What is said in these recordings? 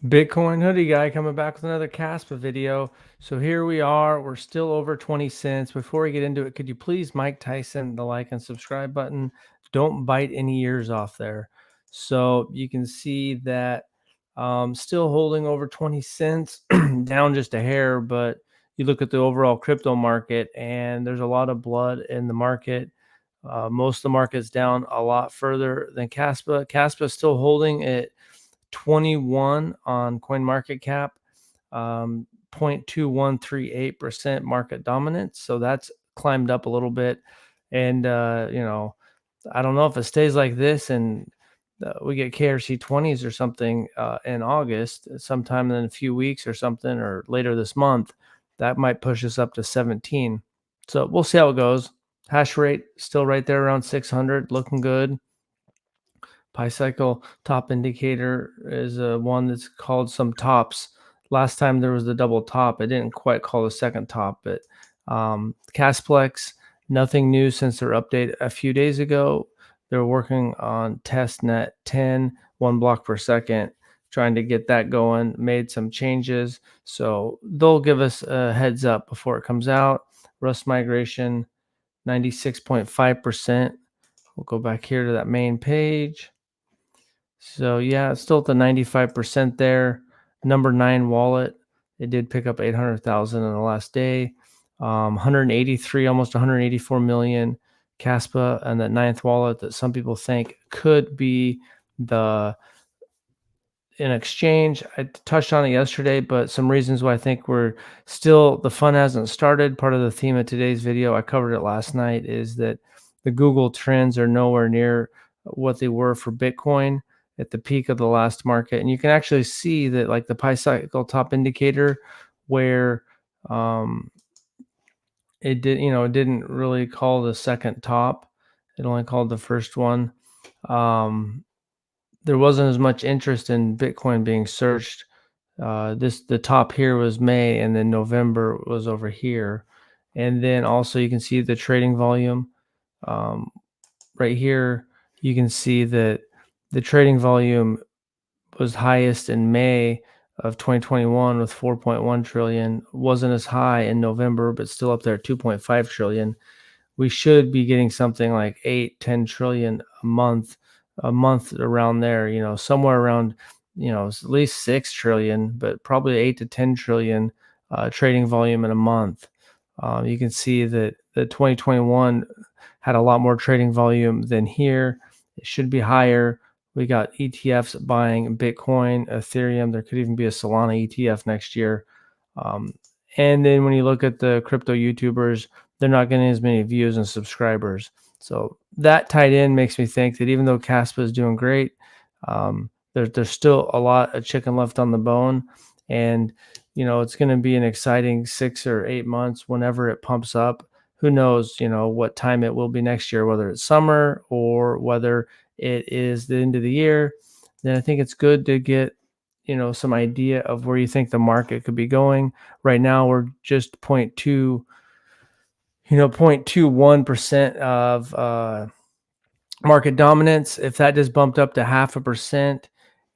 Bitcoin hoodie guy coming back with another KASPA video. So here we are. We're still over 20 cents. Before we get into it, could you please Mike Tyson the like and subscribe button? Don't bite any ears off there. So you can see that still holding over 20 cents, down just a hair, but you look at the overall crypto market and there's a lot of blood in the market. Most of the market's down a lot further than KASPA. KASPA is still holding at 21 on CoinMarketCap, 0.2138% market dominance. So that's climbed up a little bit. And, I don't know if it stays like this and we get KRC 20s or something in August, sometime in a few weeks or something, or later this month, that might push us up to 17. So we'll see how it goes. Hash rate still right there around 600, looking good. Pi cycle top indicator is one that's called some tops. Last time there was the double top. It didn't quite call the second top, but Casplex, nothing new since their update a few days ago. They're working on testnet 10, 1 block per second, trying to get that going, made some changes. So they'll give us a heads up before it comes out. Rust migration, 96.5%. We'll go back here to that main page. So yeah, it's still at the 95% there. Number 9 wallet, it did pick up 800,000 in the last day. 183, almost 184 million. KASPA and that 9th wallet that some people think could be the in exchange. I touched on it yesterday, but some reasons why I think we're still, the fun hasn't started. Part of the theme of today's video, I covered it last night, is that the Google trends are nowhere near what they were for Bitcoin at the peak of the last market. And you can actually see that, like the Pi cycle top indicator, where it didn't really call the second top. It only called the first one. There wasn't as much interest in Bitcoin being searched. The top here was May, and then November was over here. And then also you can see the trading volume. Right here, you can see that the trading volume was highest in May of 2021 with 4.1 trillion. Wasn't as high in November, but still up there at 2.5 trillion. We should be getting something like 8-10 trillion a month around there, somewhere around, at least 6 trillion, but probably 8 to 10 trillion trading volume in a month. You can see that the 2021 had a lot more trading volume than here. It should be higher. We got ETFs buying Bitcoin, Ethereum. There could even be a Solana ETF next year. And then when you look at the crypto YouTubers, they're not getting as many views and subscribers. So that tied in makes me think that even though KASPA is doing great, there's still a lot of chicken left on the bone. And, it's going to be an exciting 6 or 8 months whenever it pumps up. Who knows, what time it will be next year, whether it's summer or whether it is the end of the year. Then I think it's good to get, some idea of where you think the market could be going. Right now, we're just 0.21% of market dominance. If that just bumped up to 0.5%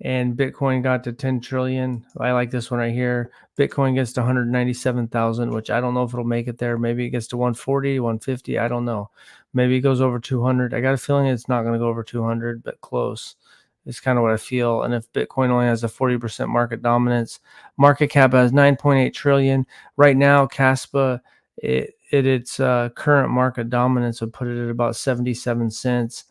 and Bitcoin got to 10 trillion, I like this one right here. Bitcoin gets to 197,000, which I don't know if it'll make it there. Maybe it gets to 140, 150. I don't know. Maybe it goes over 200. I got a feeling it's not going to go over 200, but close. It's kind of what I feel. And if Bitcoin only has a 40% market dominance, market cap has 9.8 trillion. Right now, KASPA, its current market dominance would put it at about 77 cents.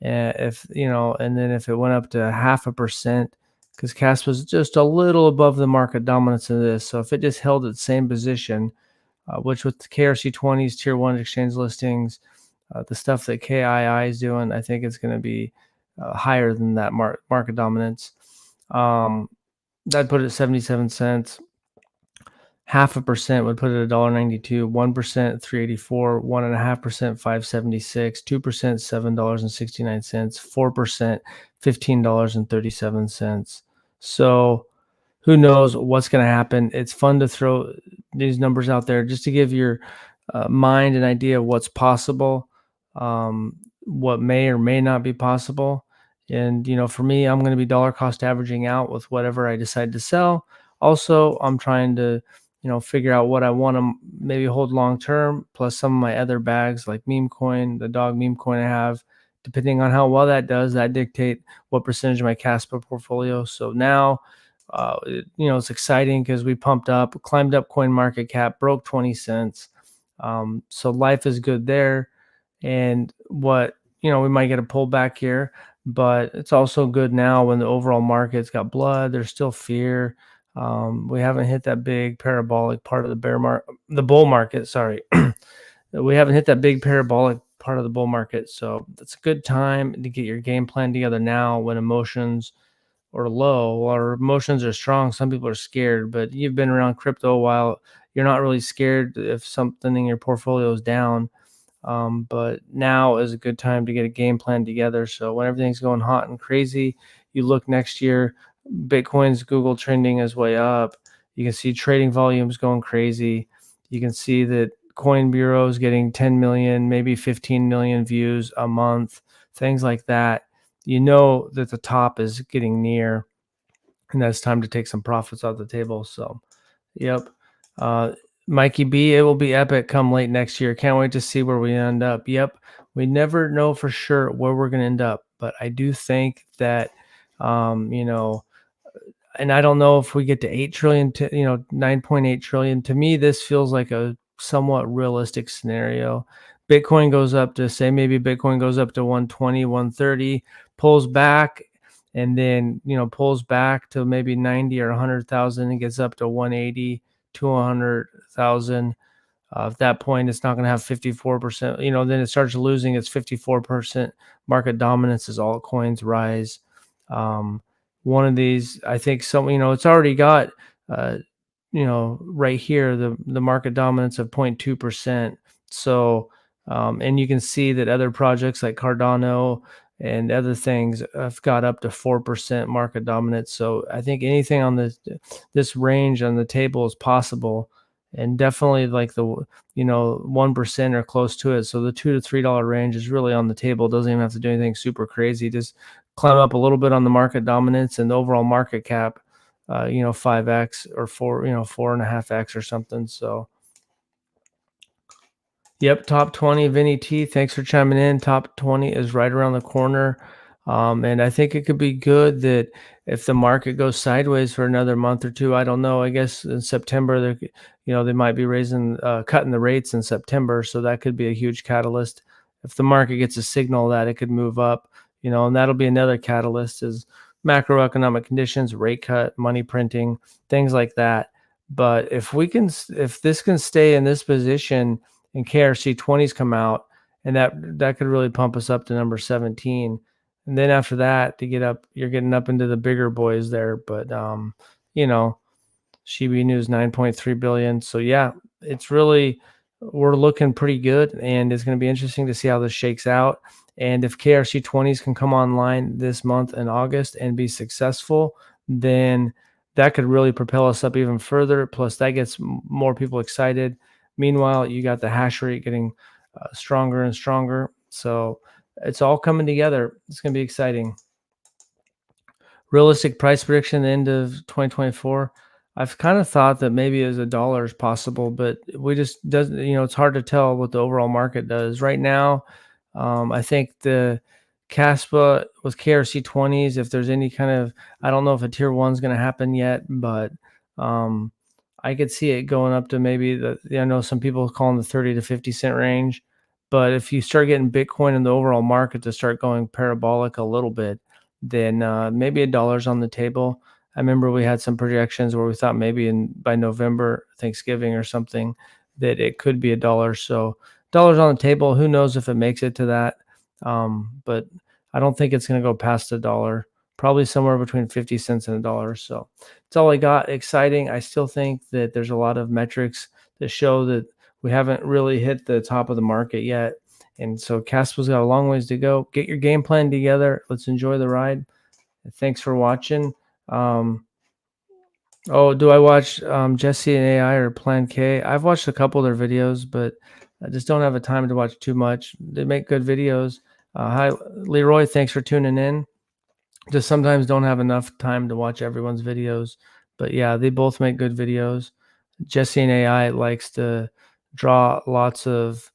And then if it went up to 0.5%, because KASPA was just a little above the market dominance of this. So if it just held its same position, which with the KRC 20s, tier 1 exchange listings, the stuff that KII is doing, I think it's going to be higher than that market dominance. That'd put it at 77 cents. 0.5% would put it at $1.92, 1% 384, 1.5% 576, 2% $7.69, 4% $15.37. So who knows what's going to happen? It's fun to throw these numbers out there just to give your mind an idea of what's possible, what may or may not be possible. And, for me, I'm going to be dollar cost averaging out with whatever I decide to sell. Also, I'm trying to, figure out what I want to maybe hold long term, plus some of my other bags like meme coin, the dog meme coin I have. Depending on how well that does, that dictate what percentage of my Caspa portfolio. So now, it's exciting because we pumped up, climbed up coin market cap, broke 20 cents. So life is good there. And we might get a pullback here, but it's also good now when the overall market's got blood. There's still fear. We haven't hit that big parabolic part of the bull market. Sorry, we haven't hit that big parabolic part of the bull market. So it's a good time to get your game plan together now when emotions are low or emotions are strong. Some people are scared, but you've been around crypto a while. You're not really scared if something in your portfolio is down. But now is a good time to get a game plan together. So when everything's going hot and crazy, you look next year, Bitcoin's Google trending is way up. You can see trading volumes going crazy. You can see that Coin Bureau is getting 10 million, maybe 15 million views a month, things like that. You know that the top is getting near, and that's time to take some profits off the table. So, yep. Uh, Mikey B, it will be epic come late next year. Can't wait to see where we end up. Yep. We never know for sure where we're going to end up, but I do think that, you know, and I don't know if we get to 8 trillion to 9.8 trillion. To me, this feels like a somewhat realistic scenario. Bitcoin goes up to, say, maybe Bitcoin goes up to 120, 130, pulls back, and then pulls back to maybe 90 or 100,000 and gets up to 180 to 100,000. At that point, it's not going to have 54%. Then it starts losing its 54% market dominance as altcoins rise. Um, One of these, I think, it's already got, uh, right here the market dominance of 0.2%. So, and you can see that other projects like Cardano and other things have got up to 4% market dominance. So I think anything on this range on the table is possible, and definitely like the 1% or close to it. So the $2 to $3 range is really on the table. Doesn't even have to do anything super crazy. Just climb up a little bit on the market dominance and the overall market cap, 5x or 4.5x or something. So, yep, top 20, Vinny T. Thanks for chiming in. Top 20 is right around the corner. And I think it could be good that if the market goes sideways for another month or two, I don't know. I guess in September, they might be cutting the rates in September. So that could be a huge catalyst. If the market gets a signal that it could move up, and that'll be another catalyst is macroeconomic conditions, rate cut, money printing, things like that. But if this can stay in this position, and KRC 20s come out, and that could really pump us up to number 17. And then after that, to get up, you're getting up into the bigger boys there. But you know, Shiba News 9.3 billion. So yeah, it's really, we're looking pretty good, and it's going to be interesting to see how this shakes out. And if KRC 20s can come online this month in August and be successful, then that could really propel us up even further. Plus, that gets more people excited. Meanwhile, you got the hash rate getting stronger and stronger. So it's all coming together. It's going to be exciting. Realistic price prediction at the end of 2024. I've kind of thought that maybe as a dollar is possible, but we just doesn't, it's hard to tell what the overall market does right now. I think the KASPA with KRC 20s, if there's any kind of, I don't know if a tier one is going to happen yet, but I could see it going up to maybe I know some people calling the 30 to 50 cent range, but if you start getting Bitcoin in the overall market to start going parabolic a little bit, then maybe a dollar's on the table. I remember we had some projections where we thought maybe by November, Thanksgiving or something, that it could be a dollar. So dollars on the table. Who knows if it makes it to that? But I don't think it's going to go past a dollar. Probably somewhere between 50 cents and a dollar. So that's all I got. Exciting. I still think that there's a lot of metrics that show that we haven't really hit the top of the market yet. And so Caspa's got a long ways to go. Get your game plan together. Let's enjoy the ride. Thanks for watching. Do I watch Jesse and AI or Plan K? I've watched a couple of their videos, but I just don't have a time to watch too much. They make good videos. Hi, Leroy. Thanks for tuning in. Just sometimes don't have enough time to watch everyone's videos. But yeah, they both make good videos. Jesse and AI likes to draw lots of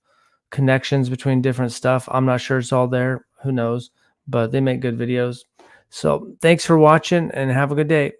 connections between different stuff. I'm not sure it's all there. Who knows? But they make good videos. So thanks for watching and have a good day.